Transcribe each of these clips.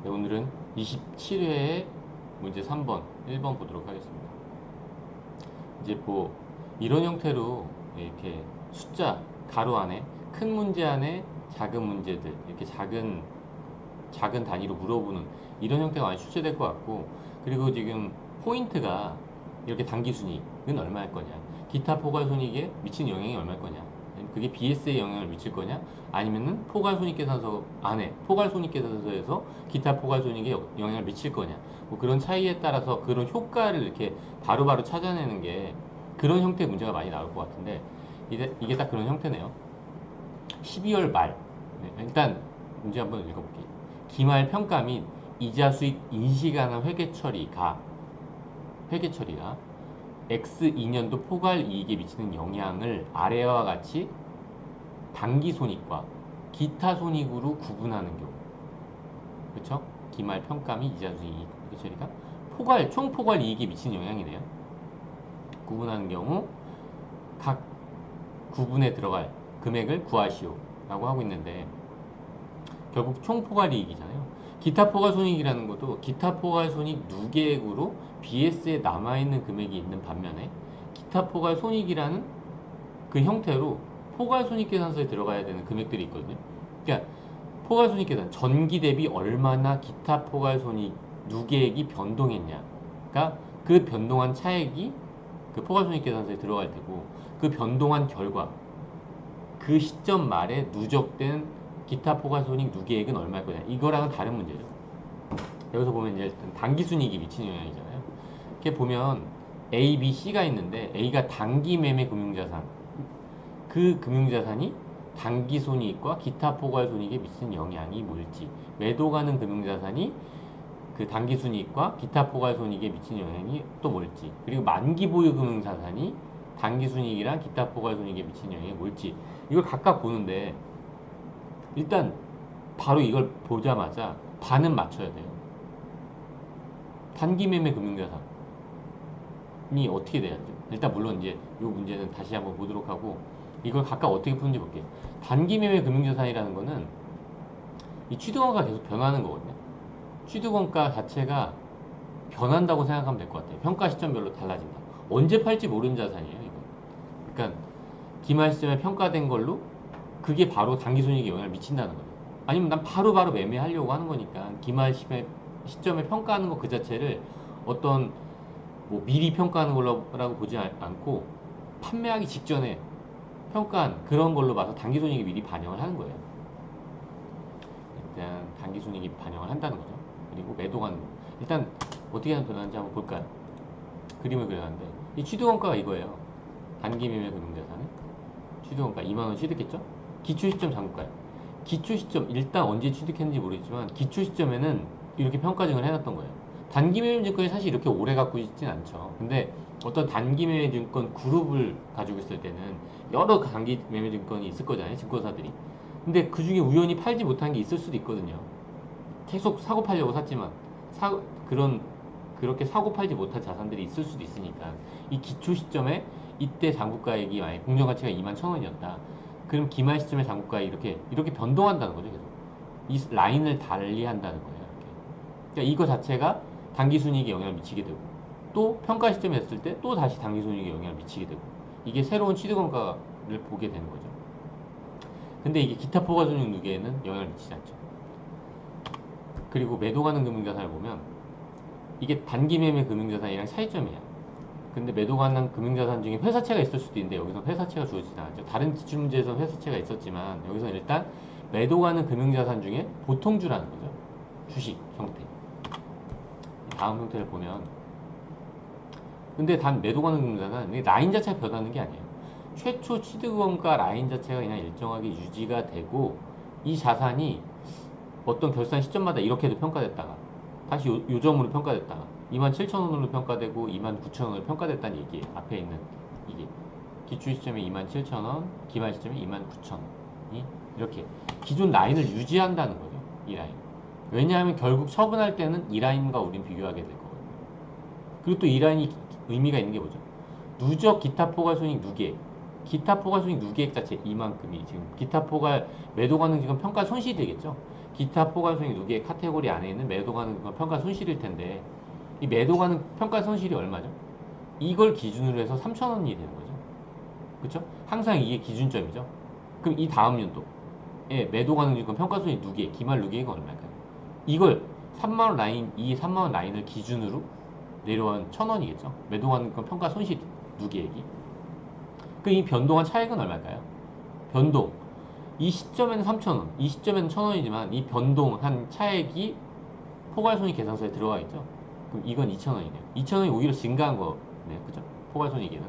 네, 오늘은 27회의 문제 3번, 1번 보도록 하겠습니다. 이제 뭐 이런 형태로 이렇게 숫자, 가로 안에 큰 문제 안에 작은 문제들 이렇게 작은 단위로 물어보는 이런 형태가 많이 출제될 것 같고, 그리고 지금 포인트가 이렇게 단기순이익은 얼마일 거냐, 기타 포괄손익에 미치는 영향이 얼마일 거냐, 그게 BS에 영향을 미칠 거냐, 아니면은 포괄손익계산서 안에 포괄손익계산서에서 기타 포괄손익에 영향을 미칠 거냐, 뭐 그런 차이에 따라서 그런 효과를 이렇게 바로바로 찾아내는 게 그런 형태의 문제가 많이 나올 것 같은데, 이게 딱 그런 형태네요. 12월 말. 네, 일단 문제 한번 읽어볼게요. 기말 평가 및 이자 수익 인시가능 회계처리가 X 2년도 포괄 이익에 미치는 영향을 아래와 같이 단기 손익과 기타 손익으로 구분하는 경우, 그렇죠? 기말 평가 및 이자 수익 회계처리가 총 포괄 이익에 미치는 영향이네요. 구분하는 경우 각 구분에 들어갈 금액을 구하시오 라고 하고 있는데, 결국 총 포괄 이익이잖아요. 기타 포괄 손익이라는 것도 기타 포괄 손익 누계액으로 BS에 남아있는 금액이 있는 반면에, 기타 포괄 손익이라는 그 형태로 포괄 손익 계산서에 들어가야 되는 금액들이 있거든요. 그러니까 포괄 손익 계산 전기 대비 얼마나 기타 포괄 손익 누계액이 변동했냐가, 그 변동한 차액이 그 포괄 손익 계산서에 들어갈 테고, 그 변동한 결과 그 시점 말에 누적된 기타 포괄손익 누계액은 얼마일 거냐, 이거랑은 다른 문제죠. 여기서 보면 이제 단기순이익이 미치는 영향이잖아요. 이렇게 보면 A, B, C가 있는데, A가 단기 매매 금융자산, 그 금융자산이 단기손이익과 기타 포괄손익에 미치는 영향이 뭘지, 매도 가능 금융자산이 그 단기순이익과 기타 포괄손익에 미치는 영향이 또 뭘지, 그리고 만기 보유 금융자산이 단기순이익이랑 기타 포괄손익에 미치는 영향이 뭘지, 이걸 각각 보는데, 일단 바로 이걸 보자마자 반은 맞춰야 돼요. 단기 매매 금융자산이 어떻게 돼야죠? 일단 물론 이제 이 문제는 다시 한번 보도록 하고, 이걸 각각 어떻게 푸는지 볼게요. 단기 매매 금융자산이라는 거는 이 취득원가가 계속 변하는 거거든요. 취득원가 자체가 변한다고 생각하면 될 것 같아요. 평가 시점별로 달라진다. 언제 팔지 모르는 자산이에요, 이거. 그러니까 기말 시점에 평가된 걸로 그게 바로 단기순이익에 영향을 미친다는 거예요. 아니면 난 바로바로 매매하려고 하는 거니까 기말 시점에 평가하는 것 그 자체를 어떤 뭐 미리 평가하는 거라고 보지 않고, 판매하기 직전에 평가한 그런 걸로 봐서 단기순이익이 미리 반영을 하는 거예요. 일단 단기순이익이 반영을 한다는 거죠. 그리고 매도가 일단 어떻게 하면 변하는지 한번 볼까요? 그림을 그려놨는데, 이 취득원가가 이거예요. 단기 매매 금융자산은 취득원가 2만원 취득했죠? 기초 시점 잔고가요. 기초 시점, 일단 언제 취득했는지 모르겠지만 기초 시점에는 이렇게 평가증을 해놨던 거예요. 단기 매매 증권이 사실 이렇게 오래 갖고 있진 않죠. 근데 어떤 단기 매매 증권 그룹을 가지고 있을 때는 여러 단기 매매 증권이 있을 거잖아요, 증권사들이. 근데 그 중에 우연히 팔지 못한 게 있을 수도 있거든요. 계속 사고 팔려고 샀지만 그런 그렇게 사고 팔지 못한 자산들이 있을 수도 있으니까, 이 기초 시점에 이때 장부가액이 만약 공정가치가 2만 1,000원이었다. 그럼 기말 시점의 장부가액이 이렇게 변동한다는 거죠, 계속. 이 라인을 달리한다는 거예요, 이렇게. 그러니까 이거 자체가 단기순이익에 영향을 미치게 되고, 또 평가 시점에 했을 때 또 다시 단기순이익에 영향을 미치게 되고, 이게 새로운 취득원가를 보게 되는 거죠. 근데 이게 기타 포괄손익 누계에는 영향을 미치지 않죠. 그리고 매도 가능 금융자산을 보면 이게 단기 매매 금융자산이랑 차이점이야. 근데 매도 가능 금융자산 중에 회사채가 있을 수도 있는데, 여기서 회사채가 주어지지 않았죠. 다른 기출문제에서 회사채가 있었지만 여기서 일단 매도 가능 금융자산 중에 보통주라는 거죠. 주식 형태. 다음 형태를 보면, 근데 단 매도 가능 금융자산 라인 자체가 변하는 게 아니에요. 최초 취득원가 라인 자체가 그냥 일정하게 유지가 되고, 이 자산이 어떤 결산 시점마다 이렇게도 평가됐다가 다시 요점으로 평가됐다가 27,000원으로 평가되고 29,000원으로 평가됐다는 얘기예요. 앞에 있는 이게 기출 시점에 27,000원, 기말 시점에 29,000원이 이렇게 기존 라인을 유지한다는 거죠. 이 라인. 왜냐하면 결국 처분할 때는 이 라인과 우린 비교하게 될 거거든요. 그리고 또 이 라인이 의미가 있는 게 뭐죠? 누적 기타 포괄손익 누계액. 기타 포괄손익 누계액 자체 이만큼이 지금 기타 포괄 매도 가능 지금 평가 손실이 되겠죠. 기타 포괄손익 누계의 카테고리 안에 있는 매도 가능 평가 손실일 텐데 이 매도 가능 평가 손실이 얼마죠? 이걸 기준으로 해서 3,000원이 되는 거죠. 그렇죠? 항상 이게 기준점이죠. 그럼 이 다음 연도에 매도 가능 증권 평가 손익 누계 기말 누계가 얼마일까요? 이걸 3만원 라인, 이 3만원 라인을 기준으로 내려온 1,000원이겠죠. 매도 가능 증권 평가 손실 누계액이. 그럼 이 변동한 차액은 얼마일까요? 변동. 이 시점에는 3,000원, 이 시점에는 1,000원이지만 이 변동한 차액이 포괄손익 계산서에 들어가 있죠. 그럼 이건 2,000원이네요. 2,000원이 오히려 증가한 거네요. 그죠? 포괄손익에는.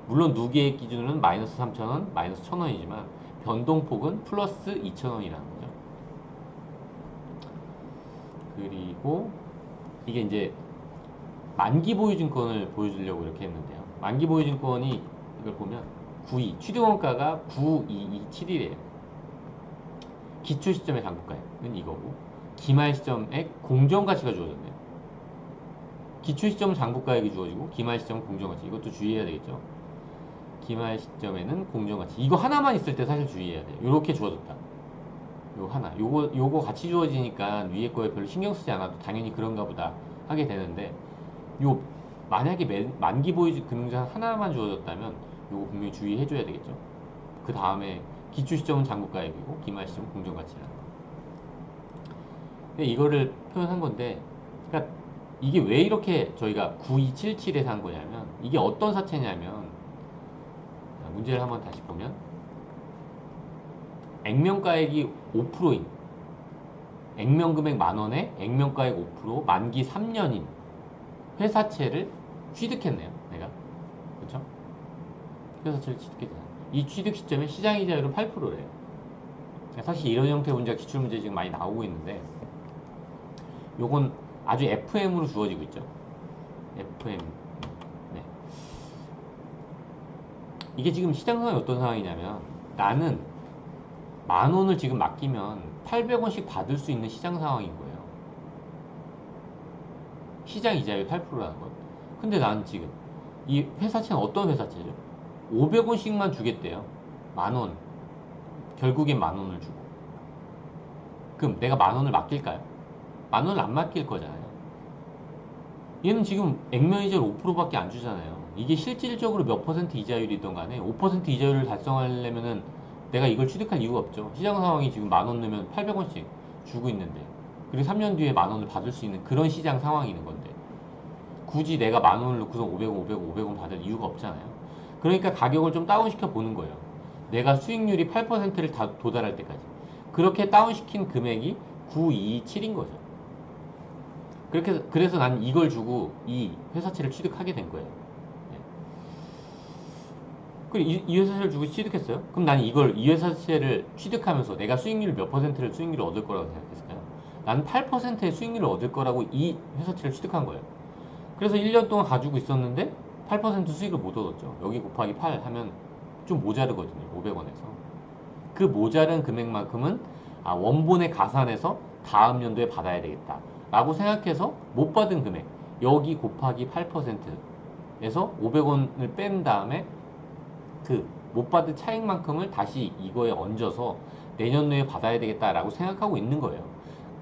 물론 누계액 기준으로는 마이너스 3,000원, 마이너스 1,000원이지만 변동폭은 플러스 2,000원이라는 거죠. 그리고 이게 이제 만기 보유증권을 보여주려고 이렇게 했는데요. 만기 보유증권이 이걸 보면 92, 취득원가가 9227이래요. 기초 시점의 장부가액은 이거고 기말 시점에 공정가치가 주어졌네요. 기초 시점은 장부가액이 주어지고 기말 시점은 공정가치. 이것도 주의해야 되겠죠. 기말 시점에는 공정가치. 이거 하나만 있을 때 사실 주의해야 돼요. 이렇게 주어졌다. 요 하나. 요거 같이 주어지니까 위에 거에 별로 신경 쓰지 않아도 당연히 그런가 보다 하게 되는데 요 만약에 만기 보유 금융자 하나만 주어졌다면 요거 분명히 주의해줘야 되겠죠. 그 다음에 기초 시점은 장부가액이고 기말 시점은 공정가치라는 거. 근데 이거를 표현한 건데, 그러니까 이게 왜 이렇게 저희가 9277에서 한 거냐면 이게 어떤 사채냐면 문제를 한번 다시 보면 액면가액이 5%인 액면금액 만원에 액면가액 5% 만기 3년인 회사채를 취득했네요. 내가. 그렇죠? 회사채를 취득했잖아. 이 취득 시점에 시장이자율은 8%래요. 사실 이런 형태의 문제가 기출문제에 지금 많이 나오고 있는데 요건 아주 FM으로 주어지고 있죠. FM. 네. 이게 지금 시장 상황이 어떤 상황이냐면 나는 10,000원을 지금 맡기면 800원씩 받을 수 있는 시장 상황인 거예요. 시장 이자율 8%라는 것. 근데 나는 지금 이 회사채는 어떤 회사채죠? 500원씩만 주겠대요. 10,000원. 결국엔 10,000원을 주고. 그럼 내가 10,000원을 맡길까요? 10,000원을 안 맡길 거잖아요. 얘는 지금 액면이자율 5%밖에 안 주잖아요. 이게 실질적으로 몇 퍼센트 이자율이든 간에 5% 이자율을 달성하려면은 내가 이걸 취득할 이유가 없죠. 시장 상황이 지금 10,000원 넣으면 800원씩 주고 있는데 그리고 3년 뒤에 10,000원을 받을 수 있는 그런 시장 상황이 있는 건데 굳이 내가 10,000원을 넣고서 500원, 500원, 500원 받을 이유가 없잖아요. 그러니까 가격을 좀 다운시켜 보는 거예요. 내가 수익률이 8%를 다 도달할 때까지. 그렇게 다운시킨 금액이 9227인 거죠. 그래서 난 이걸 주고 이 회사채를 취득하게 된 거예요. 그리고 이 회사채를 주고 취득했어요? 그럼 난 이 회사채를 취득하면서 내가 수익률 몇 퍼센트를 수익률을 얻을 거라고 생각했을까요? 나는 8%의 수익률을 얻을 거라고 이 회사채를 취득한 거예요. 그래서 1년 동안 가지고 있었는데 8% 수익을 못 얻었죠. 여기 곱하기 8 하면 좀 모자르거든요. 500원에서. 그 모자른 금액만큼은 원본에 가산해서 다음 연도에 받아야 되겠다 라고 생각해서 못 받은 금액 여기 곱하기 8%에서 500원을 뺀 다음에 그 못 받은 차익만큼을 다시 이거에 얹어서 내년도에 받아야 되겠다라고 생각하고 있는 거예요.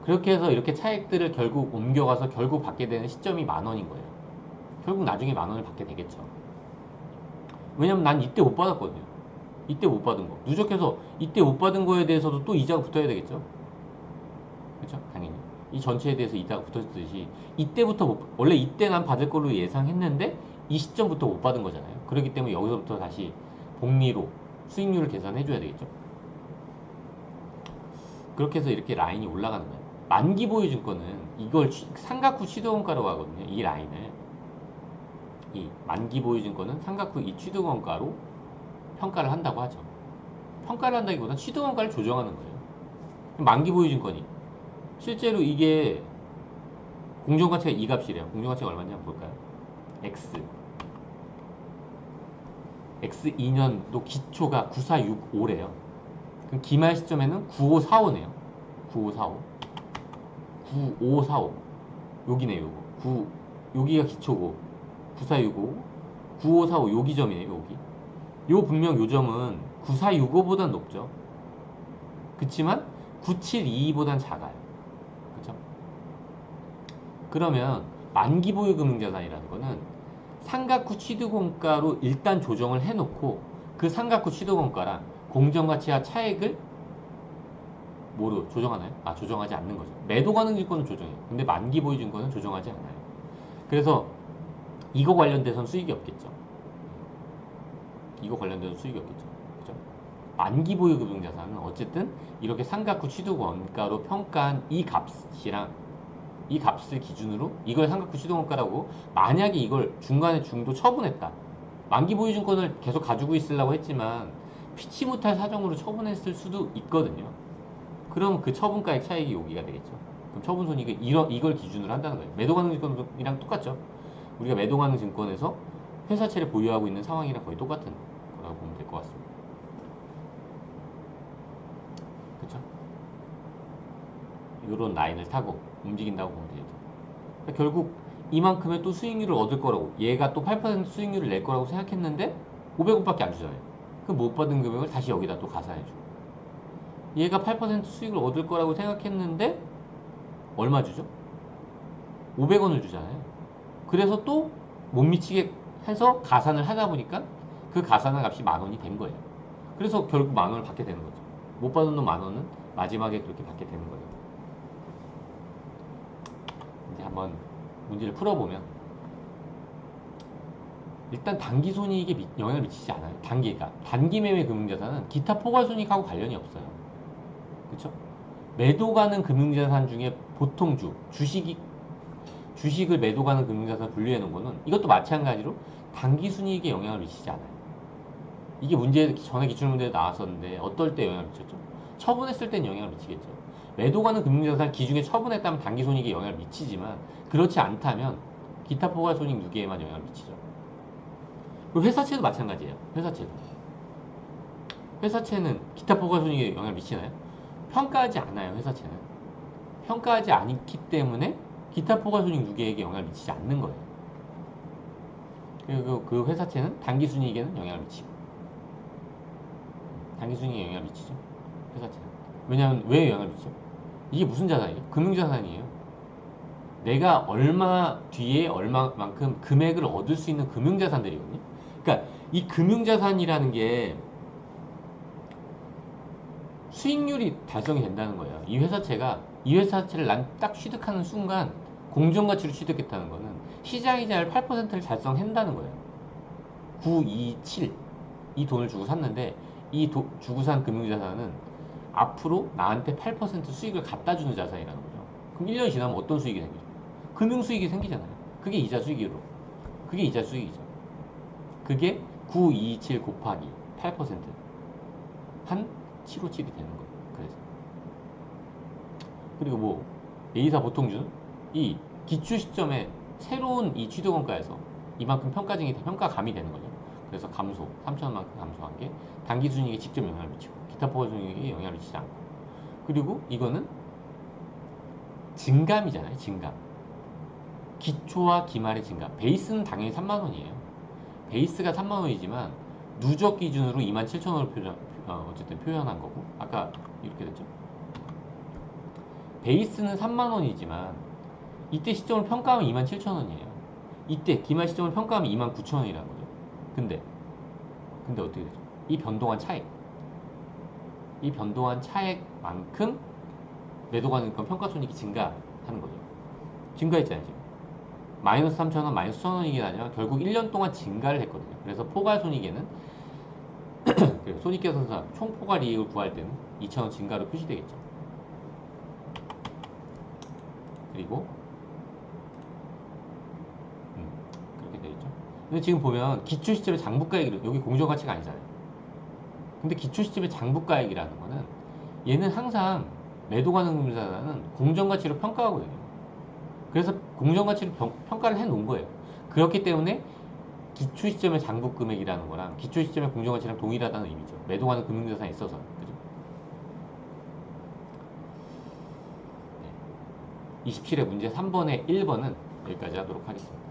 그렇게 해서 이렇게 차익들을 결국 옮겨가서 결국 받게 되는 시점이 10,000원인 거예요. 결국 나중에 10,000원을 받게 되겠죠. 왜냐면 난 이때 못 받았거든요. 이때 못 받은 거. 누적해서 이때 못 받은 거에 대해서도 또 이자가 붙어야 되겠죠. 그렇죠? 당연히. 이 전체에 대해서 이자가 붙었듯이 이때부터 원래 이때 난 받을 걸로 예상했는데 이 시점부터 못 받은 거잖아요. 그렇기 때문에 여기서부터 다시 복리로 수익률을 계산해 줘야 되겠죠. 그렇게 해서 이렇게 라인이 올라가는 거예요. 만기 보유증권은 이걸 상각 후 취득원가라고 하거든요. 이 라인을. 이 만기 보유증권은 상각 후 이 취득원가로 평가를 한다고 하죠. 평가를 한다기보다는 취득원가를 조정하는 거예요. 만기 보유증권이 실제로 이게 공정가치가 이 값이래요. 공정가치가 얼마인지 한번 볼까요? X 2년도 기초가 9465래요. 그럼 기말 시점에는 9545네요. 9545. 9545. 여기네요, 요거. 여기가 기초고 9465, 9545 여기 점이네요, 여기. 요 분명 요 점은 9465보다 높죠. 그치만 972보단 작아요. 그죠? 그러면 만기 보유 금융자산이라는 거는 상각후 취득원가로 일단 조정을 해놓고 그 상각후 취득원가랑 공정가치와 차액을 뭐로 조정하나요? 조정하지 않는 거죠. 매도 가능 증권은 조정해요. 근데 만기 보유 증권은 조정하지 않아요. 그래서 이거 관련돼서는 수익이 없겠죠. 이거 관련돼서 수익이 없겠죠. 그죠? 만기 보유 금융자산은 어쨌든 이렇게 상각후 취득원가로 평가한 이 값이랑 이 값을 기준으로 이걸 상각후 취득원가라고, 만약에 이걸 중간에 중도 처분했다. 만기 보유 증권을 계속 가지고 있으려고 했지만 피치 못할 사정으로 처분했을 수도 있거든요. 그럼 그 처분가액 차익이 여기가 되겠죠. 그럼 처분 손익을 이걸 기준으로 한다는 거예요. 매도 가능 증권이랑 똑같죠. 우리가 매도 가능 증권에서 회사채를 보유하고 있는 상황이랑 거의 똑같은 거라고 보면 될 것 같습니다. 그쵸? 이런 라인을 타고 움직인다고 보면 되죠. 그러니까 결국 이만큼의 또 수익률을 얻을 거라고, 얘가 또 8% 수익률을 낼 거라고 생각했는데 500원밖에 안 주잖아요. 그럼 못 받은 금액을 다시 여기다 또 가산해주고, 얘가 8% 수익을 얻을 거라고 생각했는데 얼마 주죠? 500원을 주잖아요. 그래서 또 못 미치게 해서 가산을 하다 보니까 그 가산한 값이 10,000원이 된 거예요. 그래서 결국 10,000원을 받게 되는 거죠. 못 받은 돈 10,000원은 마지막에 그렇게 받게 되는 거예요. 이제 한번 문제를 풀어보면, 일단 단기 손익에 영향을 미치지 않아요. 단기 매매 금융자산은 기타 포괄손익하고 관련이 없어요. 그쵸? 매도 가능 금융자산 중에 보통주, 주식을 매도 가능 금융자산 분류해 놓은 거는 이것도 마찬가지로 단기 순이익에 영향을 미치지 않아요. 이게 전에 기출문제에 나왔었는데 어떨 때 영향을 미쳤죠? 처분했을 땐 영향을 미치겠죠. 매도 가능 금융자산 기준에 처분했다면 단기 손익에 영향을 미치지만, 그렇지 않다면 기타 포괄 손익 누계에만 영향을 미치죠. 그리고 회사채도 마찬가지예요. 회사채는 기타 포괄 손익에 영향을 미치나요? 평가하지 않아요. 회사채는 평가하지 않기 때문에 기타 포괄 손익 누계에게 영향을 미치지 않는 거예요. 그리고 그 회사채는 단기 순이익에는 영향을 미치고, 단기 순이익에 영향을 미치죠. 회사채는. 왜냐하면 왜 영향을 미치죠? 이게 무슨 자산이에요? 금융자산이에요. 내가 얼마 뒤에 얼마만큼 금액을 얻을 수 있는 금융자산들이거든요. 그러니까 이 금융자산이라는 게 수익률이 달성이 된다는 거예요. 이 회사채를 난 딱 취득하는 순간 공정가치로 취득했다는 거는 시장이자율 8%를 달성한다는 거예요. 927 이 돈을 주고 샀는데 주고 산 금융자산은 앞으로 나한테 8% 수익을 갖다 주는 자산이라는 거죠. 그럼 1년이 지나면 어떤 수익이 생기죠? 금융수익이 생기잖아요. 그게 이자 수익이죠. 그게 927 곱하기 8%한 757이 되는 거예요. 그래서 그리고 뭐 A사 보통주는 이 기출 시점에 새로운 이 취득원가에서 이만큼 평가감이 되는 거죠. 그래서 3,000원만큼 감소한 게 단기 순이익에 직접 영향을 미치고 기타 포괄 순이익에 영향을 미치지 않고, 그리고 이거는 증감이잖아요. 증감. 기초와 기말의 증감. 베이스는 당연히 3만원이에요. 베이스가 3만원이지만 누적 기준으로 27,000원을 어쨌든 표현한 거고, 아까 이렇게 됐죠. 베이스는 3만원이지만 이때 시점을 평가하면 27,000원이에요. 이때 기말 시점을 평가하면 29,000원이라는 거죠. 근데 어떻게 되죠? 이 변동한 차액만큼 매도 가능권 평가손익이 증가하는 거죠. 증가했잖아요. 지금 마이너스 3,000원, 마이너스 1,000원이긴 하지만 결국 1년 동안 증가를 했거든요. 그래서 포괄손익에는 손익계산서 총 포괄 이익을 구할 때는 2,000원 증가로 표시되겠죠. 그리고 그렇게 되겠죠. 근데 지금 보면 기초 시점의 장부가액이 여기 공정가치가 아니잖아요. 근데 기초 시점의 장부가액이라는 거는 얘는 항상 매도 가능 금융자산은 공정가치로 평가하거든요. 그래서 공정가치로 평가를 해 놓은 거예요. 그렇기 때문에 기초 시점의 장부금액이라는 거랑 기초 시점의 공정가치랑 동일하다는 의미죠. 매도 가능 금융자산에 있어서. 그죠? 27회 문제 3번에 1번은 여기까지 하도록 하겠습니다.